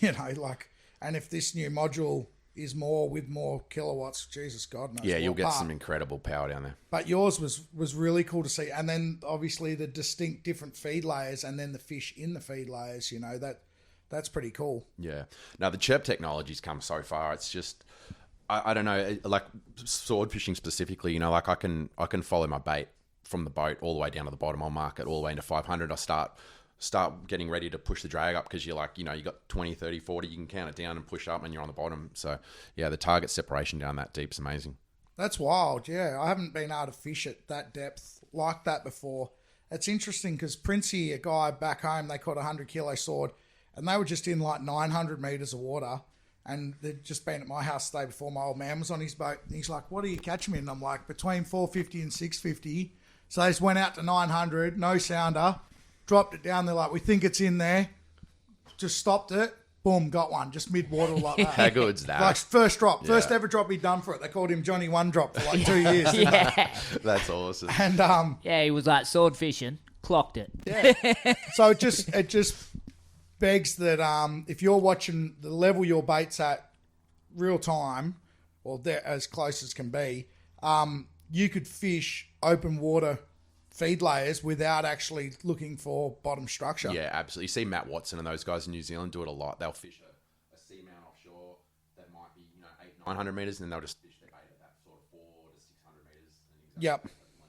And if this new module is with more kilowatts, Jesus God knows. Yeah, you'll what get part. some incredible power down there. But yours was really cool to see, and then obviously the distinct different feed layers, and then the fish in the feed layers. That's pretty cool. Yeah. Now the chirp technology's come so far. It's just I don't know, like sword fishing specifically. Like I can follow my bait from the boat all the way down to the bottom. I'll mark it all the way into 500. I start getting ready to push the drag up because you're like, you got 20, 30, 40. You can count it down and push up, and you're on the bottom. So yeah, the target separation down that deep is amazing. That's wild. Yeah, I haven't been able to fish at that depth like that before. It's interesting because Princey, a guy back home, they caught a 100 kilo sword, and they were just in like 900 meters of water. And they'd just been at my house the day before. My old man was on his boat. And he's like, what are you catching me? And I'm like, between 450 and 650. So they just went out to 900, no sounder, dropped it down. They're like, we think it's in there. Just stopped it. Boom, got one. Just mid-water like that. How good's that? Like first drop. First ever drop he'd done for it. They called him Johnny One Drop for like 2 years. Yeah. That's awesome. And Yeah, he was like sword fishing, clocked it. so it just begs that if you're watching the level your bait's at real time, or they're as close as can be, you could fish open water feed layers without actually looking for bottom structure. Yeah, absolutely. You see Matt Watson and those guys in New Zealand do it a lot. They'll fish a seamount offshore that might be 800-900 meters, and then they'll just fish their bait at that sort of 400 to 600 meters. Yep.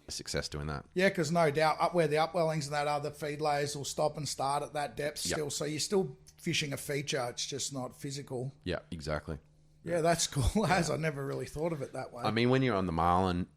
Success doing that. Yeah, because no doubt up where the upwellings and that other feed layers will stop and start at that depth Yep. still. So you're still fishing a feature. It's just not physical. Yeah, exactly. Yeah, that's cool. As I never really thought of it that way. I mean, when you're on the Marlin,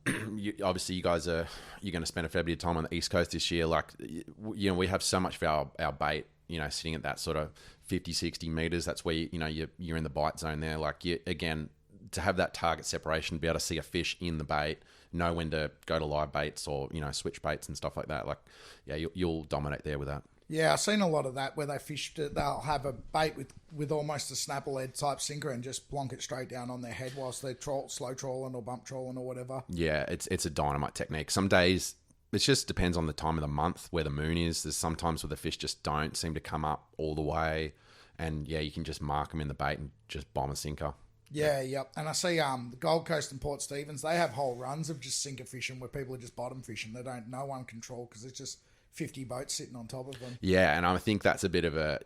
obviously you guys you're going to spend a fair bit of time on the East Coast this year. Like, we have so much of our bait, sitting at that sort of 50, 60 meters. That's where, you're in the bite zone there. Like, again, to have that target separation, be able to see a fish in the bait, know when to go to live baits or, switch baits and stuff like that. Like, yeah, you'll dominate there with that. Yeah, I've seen a lot of that where they fished it. They'll have a bait with almost a snapper lead type sinker and just plonk it straight down on their head whilst they're slow trolling or bump trolling or whatever. Yeah, it's a dynamite technique. Some days it just depends on the time of the month where the moon is. There's sometimes where the fish just don't seem to come up all the way, and yeah, you can just mark them in the bait and just bomb a sinker. Yeah, yep. And I see the Gold Coast and Port Stephens, they have whole runs of just sinker fishing where people are just bottom fishing. No one control because it's just 50 boats sitting on top of them. Yeah, and I think that's a bit of a,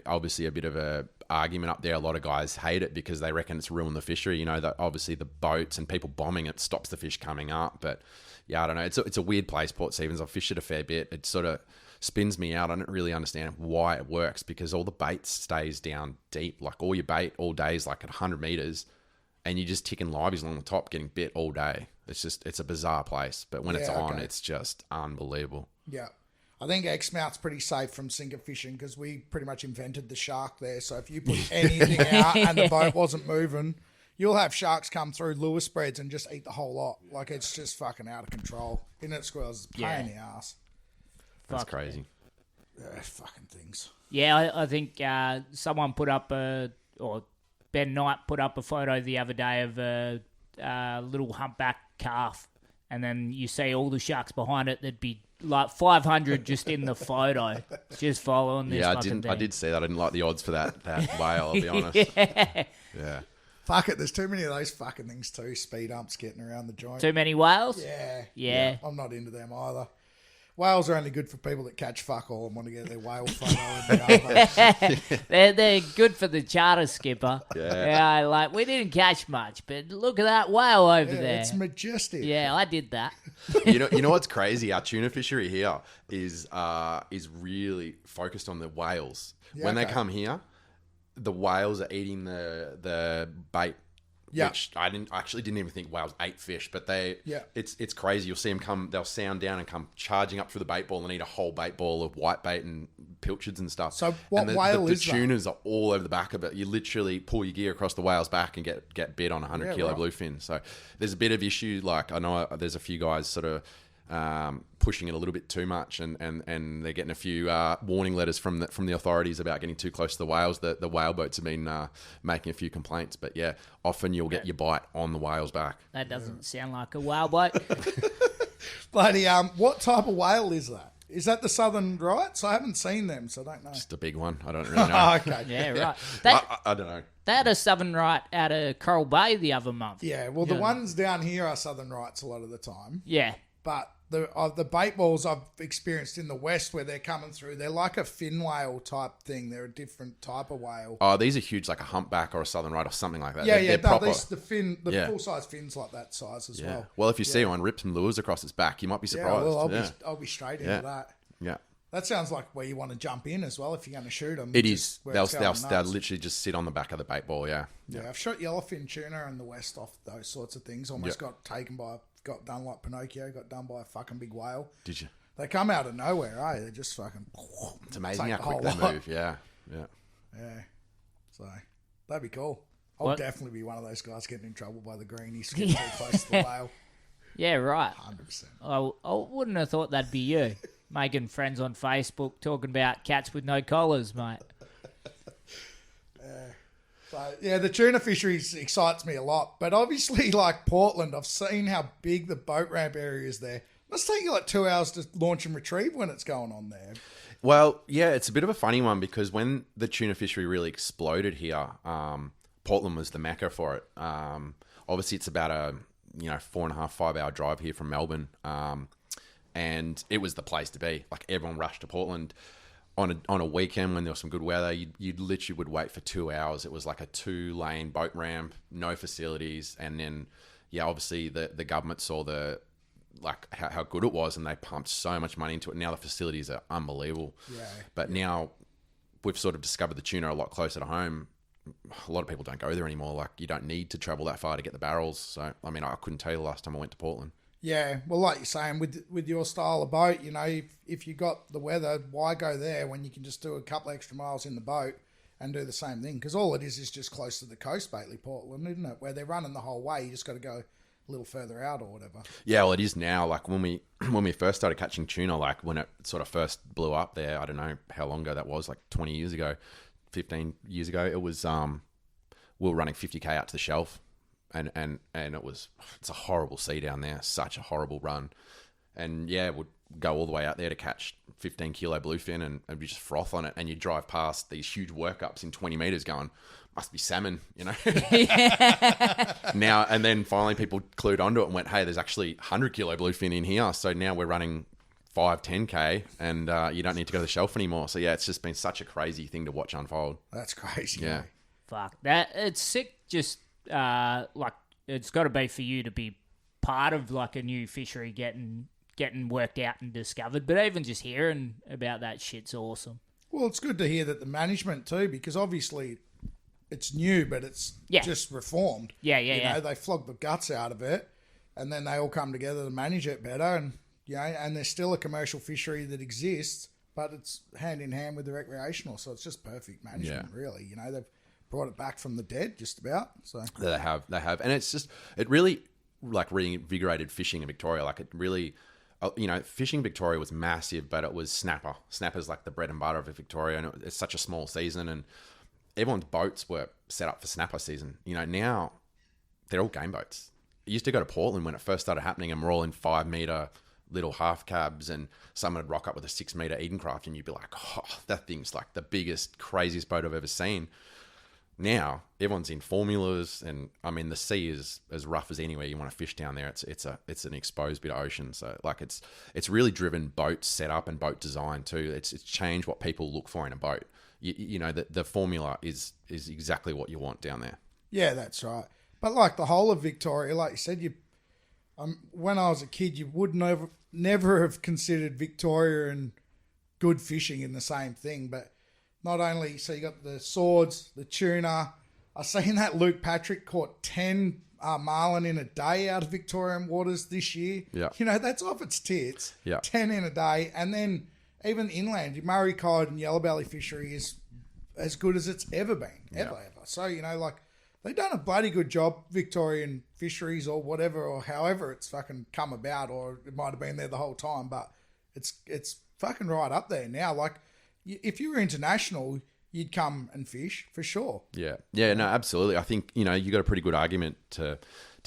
obviously a bit of a argument up there. A lot of guys hate it because they reckon it's ruined the fishery. That obviously the boats and people bombing it stops the fish coming up. But yeah, I don't know. It's a weird place, Port Stephens. I've fished it a fair bit. It sort of spins me out. I don't really understand why it works because all the bait stays down deep. Like all your bait all day is like at 100 meters and you're just ticking liveys along the top getting bit all day. It's a bizarre place. But when it's on, it's just unbelievable. Yeah. I think Exmouth's pretty safe from sinker fishing because we pretty much invented the shark there. So if you put anything out and the boat wasn't moving, you'll have sharks come through lure spreads and just eat the whole lot. Like it's just fucking out of control. Internet squirrels is a pain in the ass. That's crazy. Fucking things. Yeah, I think someone put up or Ben Knight put up a photo the other day of a little humpback calf, and then you see all the sharks behind it. There'd be like 500 just in the photo, just following this. Yeah, fucking thing. I did see that. I didn't like the odds for that whale. I'll be honest. Yeah. Fuck it. There's too many of those fucking things too. Speed umps getting around the joint. Too many whales? Yeah. I'm not into them either. Whales are only good for people that catch fuck all and want to get their whale photo in the other. They're good for the charter skipper. Yeah. Like we didn't catch much, but look at that whale over there. It's majestic. Yeah, I did that. You know what's crazy? Our tuna fishery here is really focused on the whales. Yeah, when they okay. come here, the whales are eating the bait. Yeah. Which I actually didn't even think whales ate fish, but Yeah. it's crazy. You'll see them come, they'll sound down and come charging up through the bait ball and eat a whole bait ball of white bait and pilchards and stuff. So what and whale the is that? tunas are all over the back of it. You literally pull your gear across the whale's back and get bit on a 100 kilo right. bluefin. So there's a bit of issue. Like I know there's a few guys sort of pushing it a little bit too much, and they're getting a few warning letters from the authorities about getting too close to the whales. The whale boats have been making a few complaints, but yeah, often you'll get your bite on the whale's back. That doesn't sound like a whale boat. Bloody, what type of whale is that? Is that the Southern Rights? I haven't seen them, so I don't know. Just a big one. I don't really know. Okay. Yeah, right. That, I don't know. they had a Southern Right out of Coral Bay the other month. Yeah, well, the ones down here are Southern Rights a lot of the time. Yeah. But the bait balls I've experienced in the West where they're coming through, they're like a fin whale type thing. They're a different type of whale. Oh, these are huge, like a humpback or a southern right or something like that. Yeah, They're no, proper. the full-size fins like that size as Yeah. well. Well, if you see one rip some lures across its back, you might be Yeah, surprised. well, I'll be straight into Yeah. that. Yeah. That sounds like where you want to jump in as well if you're going to shoot them. It is. They'll literally just sit on the back of the bait ball. Yeah. Yeah, I've shot yellowfin tuna in the West off those sorts of things. Almost got done like Pinocchio, got done by a fucking big whale. Did you? They come out of nowhere, eh? They're just fucking... It's amazing take how the quick whole they lot. move. Yeah. Yeah. Yeah. So, that'd be cool. I'll What? definitely be one of those guys getting in trouble by the greenies getting too close to the whale. Yeah, right. 100%. I wouldn't have thought that'd be you. Making friends on Facebook talking about cats with no collars, mate. So, yeah, the tuna fisheries excites me a lot. But obviously, like Portland, I've seen how big the boat ramp area is there. Must take you like 2 hours to launch and retrieve when it's going on there. Well, yeah, it's a bit of a funny one because when the tuna fishery really exploded here, Portland was the mecca for it. Obviously, it's about a 4.5-5 hour drive here from Melbourne. and it was the place to be. Like everyone rushed to Portland on a weekend when there was some good weather. You literally would wait for 2 hours. It was like a 2-lane boat ramp, no facilities, and then obviously the government saw how good it was, and they pumped so much money into it. Now the facilities are unbelievable. Yeah. But now we've sort of discovered the tuna a lot closer to home. A lot of people don't go there anymore. Like, you don't need to travel that far to get the barrels. So, I mean, I couldn't tell you the last time I went to Portland. Yeah, well, like you're saying, with your style of boat, you know, if you got the weather, why go there when you can just do a couple extra miles in the boat and do the same thing? Because all it is just close to the coast, Bately, Portland, isn't it? Where they're running the whole way, you just got to go a little further out or whatever. Yeah, well, it is now. Like when we first started catching tuna, like when it sort of first blew up there, I don't know how long ago that was, like 20 years ago, 15 years ago, it was we were running 50k out to the shelf, and it's a horrible sea down there, such a horrible run, and we'd go all the way out there to catch 15 kilo bluefin, and we just froth on it, and you drive past these huge workups in 20 meters going, must be salmon, you know. Now and then finally people clued onto it and went, hey, there's actually 100 kilo bluefin in here, so now we're running 5-10k, and you don't need to go to the shelf anymore. So it's just been such a crazy thing to watch unfold. That's crazy. Yeah. Mate. Fuck that! It's sick. Just like it's got to be for you to be part of like a new fishery getting worked out and discovered. But even just hearing about that shit's awesome. Well, it's good to hear that the management too, because obviously it's new, but it's just reformed. Yeah. You know, they flogged the guts out of it, and then they all come together to manage it better. And and there's still a commercial fishery that exists, but it's hand in hand with the recreational. So it's just perfect management, really. You know, they've brought it back from the dead, just about. So They have, and it really like reinvigorated fishing in Victoria. Like it really, fishing in Victoria was massive, but it was snapper. Snapper's like the bread and butter of Victoria, and it's such a small season, and everyone's boats were set up for snapper season. You know, now they're all game boats. I used to go to Portland when it first started happening, and we're all in 5 meter little half cabs, and someone would rock up with a 6 meter Edencraft, and you'd be like, oh, that thing's like the biggest, craziest boat I've ever seen. Now everyone's in formulas, and I mean the sea is as rough as anywhere you want to fish down there. It's an exposed bit of ocean, so like it's really driven boat setup and boat design too. It's changed what people look for in a boat. You know that the formula is exactly what you want down there. yeah, that's right. But like the whole of Victoria, like you said, when I was a kid, you would never have considered Victoria and good fishing in the same thing, but. Not only, so you got the swords, the tuna. I seen that Luke Patrick caught 10 marlin in a day out of Victorian waters this year. Yeah. You know, that's off its tits. Yeah. 10 in a day. And then even inland, your Murray Cod and Yellow Belly fishery is as good as it's ever been. Ever. So, you know, like, they've done a bloody good job, Victorian fisheries or whatever, or however it's fucking come about, or it might have been there the whole time, but it's fucking right up there now. Like, if you were international, you'd come and fish for sure. Yeah, no, absolutely. I think you got a pretty good argument to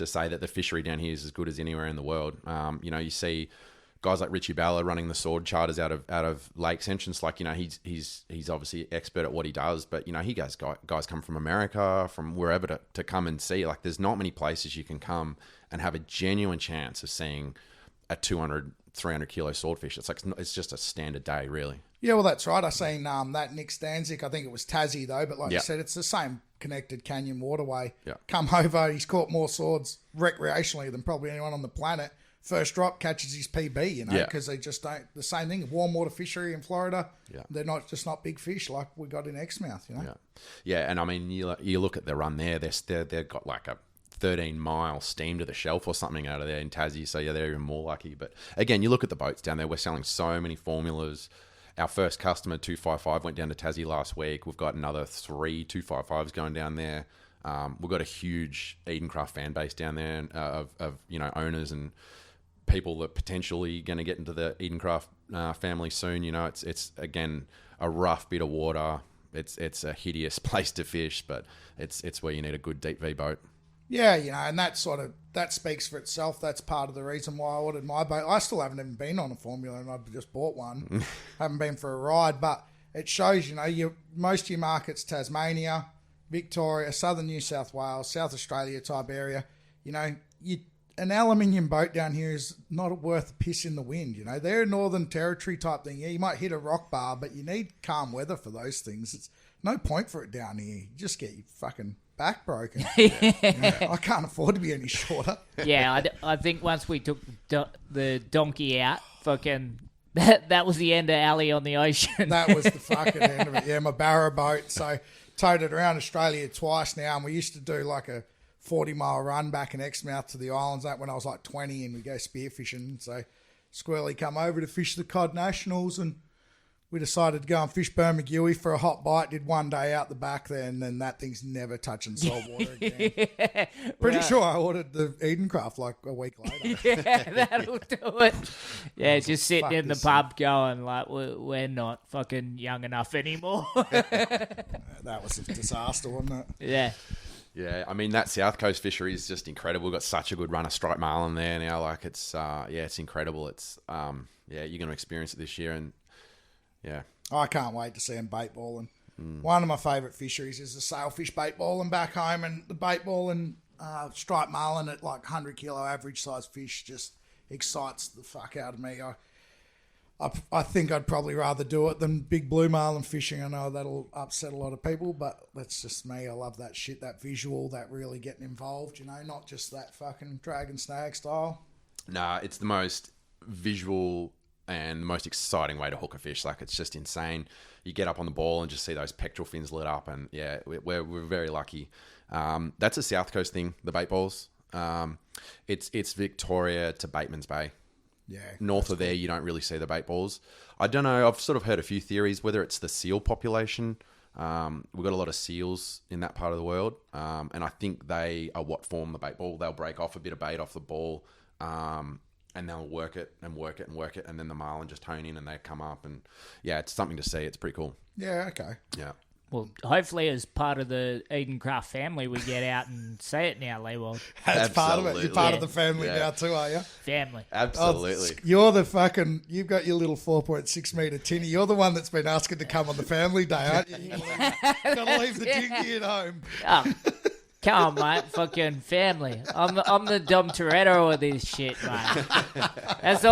say that the fishery down here is as good as anywhere in the world. You see guys like Richie Balla running the sword charters out of Lakes Entrance. Like he's obviously expert at what he does, but he guys come from America, from wherever to come and see. Like there's not many places you can come and have a genuine chance of seeing a 200, 300 kilo swordfish. It's just a standard day, really. Yeah, well, that's right. I seen that Nick Stanzik. I think it was Tassie, though. But like I said, it's the same connected canyon waterway. Yeah. Come over. He's caught more swords recreationally than probably anyone on the planet. First drop catches his PB, because they just don't. The same thing, warm water fishery in Florida. Yeah. They're not big fish like we got in Exmouth, Yeah, and I mean, you look at the run there. They've got like a 13-mile steam to the shelf or something out of there in Tassie. So they're even more lucky. But again, you look at the boats down there. We're selling so many formulas. Our first customer, 255, went down to Tassie last week. We've got another 3 255s going down there. We've got a huge Edencraft fan base down there of owners and people that potentially going to get into the Edencraft family soon. It's again a rough bit of water. It's a hideous place to fish, but it's where you need a good deep V boat. Yeah, and that speaks for itself. That's part of the reason why I ordered my boat. I still haven't even been on a formula, and I've just bought one. Haven't been for a ride, but it shows, most of your markets, Tasmania, Victoria, southern New South Wales, South Australia type area, an aluminium boat down here is not worth a piss in the wind. You know, they're a Northern Territory type thing. Yeah, you might hit a rock bar, but you need calm weather for those things. It's no point for it down here. You just get your fucking back broken. I can't afford to be any shorter. Yeah, I think once we took the donkey out, fucking that was the end of Alley on the Ocean. That was the fucking end of it. Yeah, my barrow boat. So towed it around Australia twice now, and we used to do like a 40-mile run back in Exmouth to the islands. That when I was like 20, and we go spearfishing. So Squirrely come over to fish the Cod Nationals, and we decided to go and fish Bermagui for a hot bite. Did one day out the back there, and then that thing's never touching salt water again. Pretty sure I ordered the Edencraft like a week later. Yeah, that'll do it. Yeah, just sitting fuck in the this pub going like, we're not fucking young enough anymore. That was a disaster, wasn't it? Yeah. Yeah, I mean, that South Coast fishery is just incredible. We've got such a good run of striped marlin there now. Like, it's incredible. It's, you're going to experience it this year, and yeah. I can't wait to see them bait balling. One of my favourite fisheries is the sailfish bait balling back home, and the bait balling striped marlin at like 100 kilo average size fish just excites the fuck out of me. I think I'd probably rather do it than big blue marlin fishing. I know that'll upset a lot of people, but that's just me. I love that shit, that visual, that really getting involved, you know, not just that fucking drag and snag style. Nah, it's the most visual and the most exciting way to hook a fish. Like, it's just insane. You get up on the ball and just see those pectoral fins lit up, and yeah, we're very lucky. That's a South Coast thing, the bait balls. It's Victoria to Bateman's Bay. Yeah. North of there, you don't really see the bait balls. I don't know. I've sort of heard a few theories, whether it's the seal population. We've got a lot of seals in that part of the world. And I think they are what form the bait ball. They'll break off a bit of bait off the ball, and they'll work it and work it and work it. And then the marlin just hone in and they come up. And yeah, it's something to see. It's pretty cool. Yeah, okay. Yeah. Well, hopefully as part of the Edencraft family, we get out and say it now, Leewald. That's part of it. You're part of Yeah. the family now too, are you? Family. Absolutely. You're the fucking, you've got your little 4.6 metre tinny. You're the one that's been asking to come on the family day, aren't you? You've got to leave the dinghy at home. Oh, come on, mate. Fucking family. I'm the Dom Toretto of this shit, mate. That's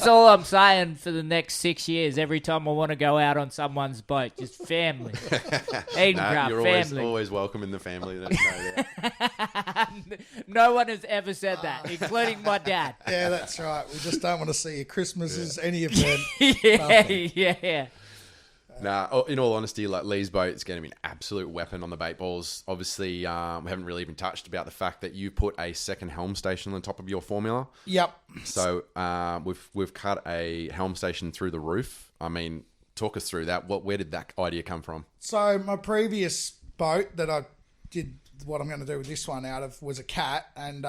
all I'm saying for the next 6 years. Every time I want to go out on someone's boat, just family. Edencraft, you're family. always welcome in the family. There's no doubt. No one has ever said that, including my dad. Yeah, that's right. We just don't want to see your Christmases, any of them. Yeah. Nah, in all honesty, like, Lee's boat is going to be an absolute weapon on the bait balls. Obviously, we haven't really even touched about the fact that you put a second helm station on the top of your formula. Yep. So we've cut a helm station through the roof. I mean, talk us through that. Where did that idea come from? So my previous boat that I did what I'm going to do with this one out of was a Cat, and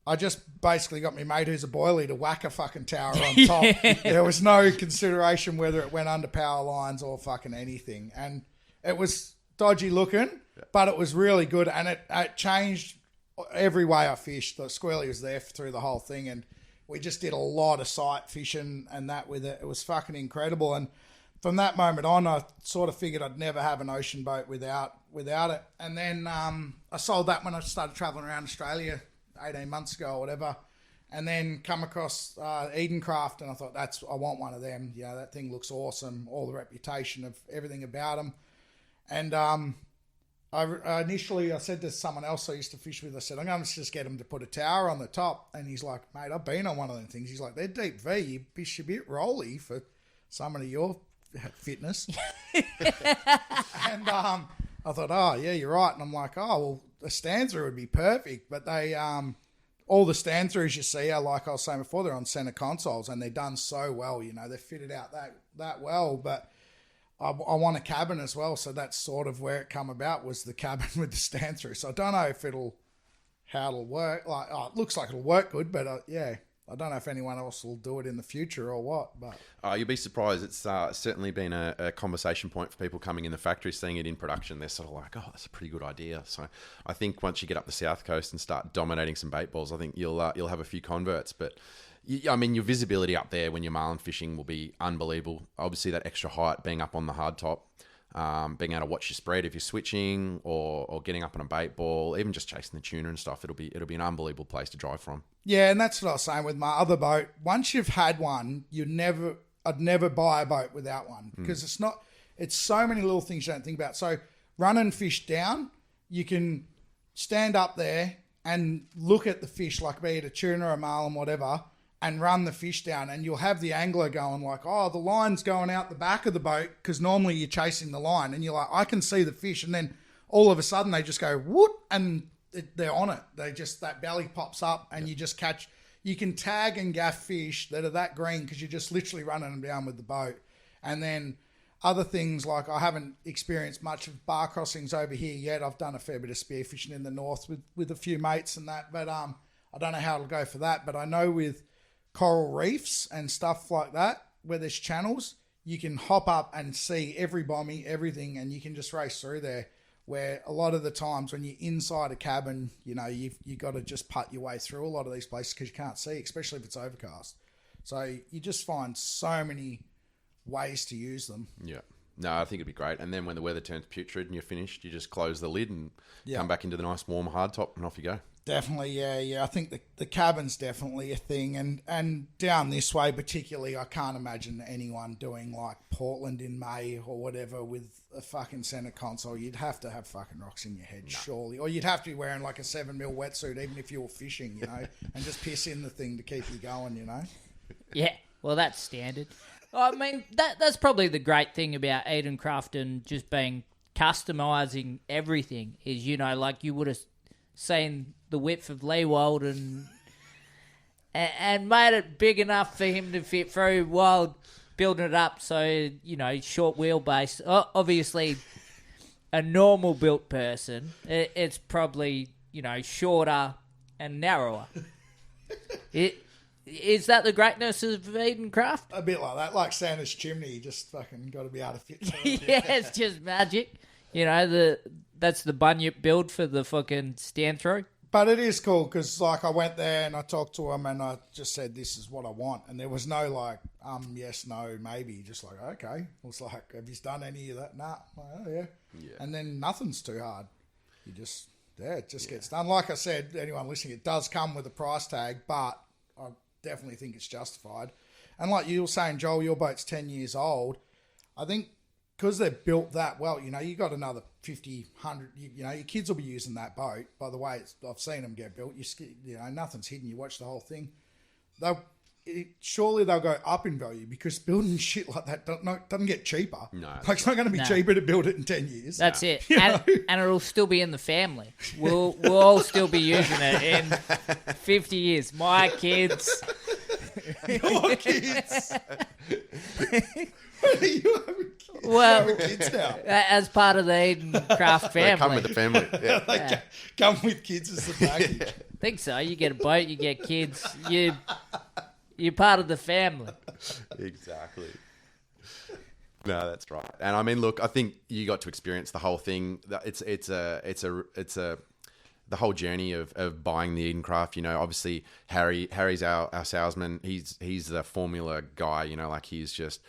I just basically got my mate who's a boilie to whack a fucking tower on top. There was no consideration whether it went under power lines or fucking anything. And it was dodgy looking, but it was really good. And it changed every way I fished. The Squirrely was there through the whole thing. And we just did a lot of sight fishing and that with it. It was fucking incredible. And from that moment on, I sort of figured I'd never have an ocean boat without it. And then I sold that when I started traveling around Australia 18 months ago or whatever, and then come across Edencraft, and I thought, I want one of them. You know, that thing looks awesome, all the reputation of everything about them. And I initially said to someone else I used to fish with, I said, I'm going to just get him to put a tower on the top. And he's like, mate, I've been on one of them things. He's like, they're deep V. You fish a bit rolly for someone of your fitness. And I thought, oh, yeah, you're right. And I'm like, oh, well, a stand-through would be perfect. But they, all the stand-throughs you see are, like I was saying before, they're on center consoles, and they're done so well. You know, they're fitted out that well. But I want a cabin as well, so that's sort of where it come about, was the cabin with the stand-through. So I don't know if how it'll work. Like, it looks like it'll work good, but yeah. I don't know if anyone else will do it in the future or what, but you'll be surprised. It's certainly been a conversation point for people coming in the factory, seeing it in production. They're sort of like, oh, that's a pretty good idea. So I think once you get up the South Coast and start dominating some bait balls, I think you'll have a few converts. But I mean, your visibility up there when you're marlin fishing will be unbelievable. Obviously, that extra height being up on the hard top. being able to watch your spread if you're switching or getting up on a bait ball, even just chasing the tuna and stuff. It'll be an unbelievable place to drive from. Yeah, and that's what I was saying with my other boat. Once you've had one, I'd never buy a boat without one because it's so many little things you don't think about. So running fish down, you can stand up there and look at the fish, like be it a tuna or a marlin, whatever, and run the fish down, and you'll have the angler going like, oh, the line's going out the back of the boat, because normally you're chasing the line, and you're like, I can see the fish, and then all of a sudden they just go whoop, and they're on it. That belly pops up, and you just catch. You can tag and gaff fish that are that green because you're just literally running them down with the boat. And then other things, like I haven't experienced much of bar crossings over here yet. I've done a fair bit of spearfishing in the north with a few mates and that, but I don't know how it'll go for that. But I know with coral reefs and stuff like that, where there's channels, you can hop up and see every bommy, everything, and you can just race through there. Where a lot of the times when you're inside a cabin, you know, you got to just putt your way through a lot of these places because you can't see, especially if it's overcast. So you just find so many ways to use them. Yeah. No, I think it'd be great. And then when the weather turns putrid and you're finished, you just close the lid and come back into the nice warm hardtop and off you go. Definitely, yeah. I think the cabin's definitely a thing. And down this way particularly, I can't imagine anyone doing like Portland in May or whatever with a fucking centre console. You'd have to have fucking rocks in your head, surely. Or you'd have to be wearing like a 7mm wetsuit, even if you were fishing, you know, and just piss in the thing to keep you going, you know? Yeah, well, that's standard. I mean, that's probably the great thing about Eden Craft and just being customising everything is, you know, like you would have seen the width of Leewald and made it big enough for him to fit through while building it up. So, you know, short wheelbase. Obviously, a normal built person, it's probably, you know, shorter and narrower. Is that the greatness of Eden Craft? A bit like that, like Santa's chimney. You just fucking got to be able to fit through it. Yeah, it's just magic. You know, that's the bunyip build for the fucking stand through. But it is cool because, like, I went there and I talked to him and I just said, this is what I want. And there was no, like, yes, no, maybe. Just like, okay. It was like, have you done any of that? Nah. Like, oh, yeah. And then nothing's too hard. You just, it just gets done. Like I said, anyone listening, it does come with a price tag, but I definitely think it's justified. And like you were saying, Joel, your boat's 10 years old. I think because they're built that well, you know, you got another 50, 100, you know, your kids will be using that boat. By the way, I've seen them get built. You know, nothing's hidden. You watch the whole thing. Surely they'll go up in value because building shit like that doesn't get cheaper. No. Like, it's not going to be cheaper to build it in 10 years. That's it. And it'll still be in the family. We'll all still be using it in 50 years. My kids. Your kids. You having kids? Well, kids now. As part of the Eden Craft family. They come with the family. Yeah. They come with kids as the package. I think so. You get a boat, you get kids. You're part of the family. Exactly. No, that's right. And I mean, look, I think you got to experience the whole thing. It's the whole journey of buying the Eden Craft. You know, obviously Harry's our salesman. He's the formula guy. You know, like he's just.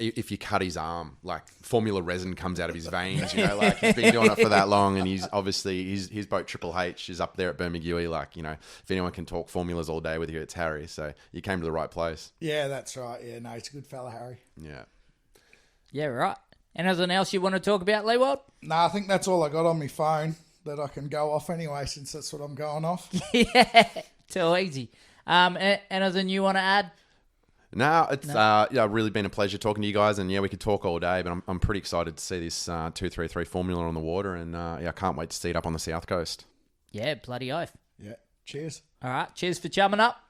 If you cut his arm, like formula resin comes out of his veins, you know, like he's been doing it for that long, and he's obviously his boat Triple H is up there at Bermagui. Like, you know, if anyone can talk formulas all day with you, it's Harry. So you came to the right place. Yeah, that's right. Yeah, no, he's a good fella, Harry. Yeah. Yeah, right. Anything else you want to talk about, Leewald? No, I think that's all I got on my phone that I can go off anyway, since that's what I'm going off. Yeah, too easy. Anything you want to add? No, it's really been a pleasure talking to you guys, and yeah, we could talk all day, but I'm pretty excited to see this 233 formula on the water, and I can't wait to see it up on the south coast. Yeah, bloody oath. Yeah, cheers. All right, cheers for chumming up.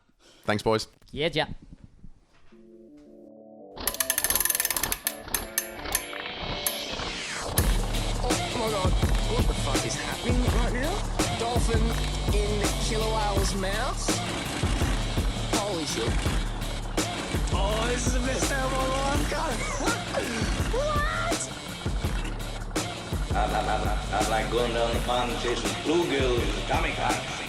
Thanks, boys. Yeah, ja. Oh my god, what the fuck is happening right now? Dolphin in killer whale's mouth? Holy shit. Oh, this is the best day of my life, God. What? I like going down the pond chasing bluegills and tommy cocks.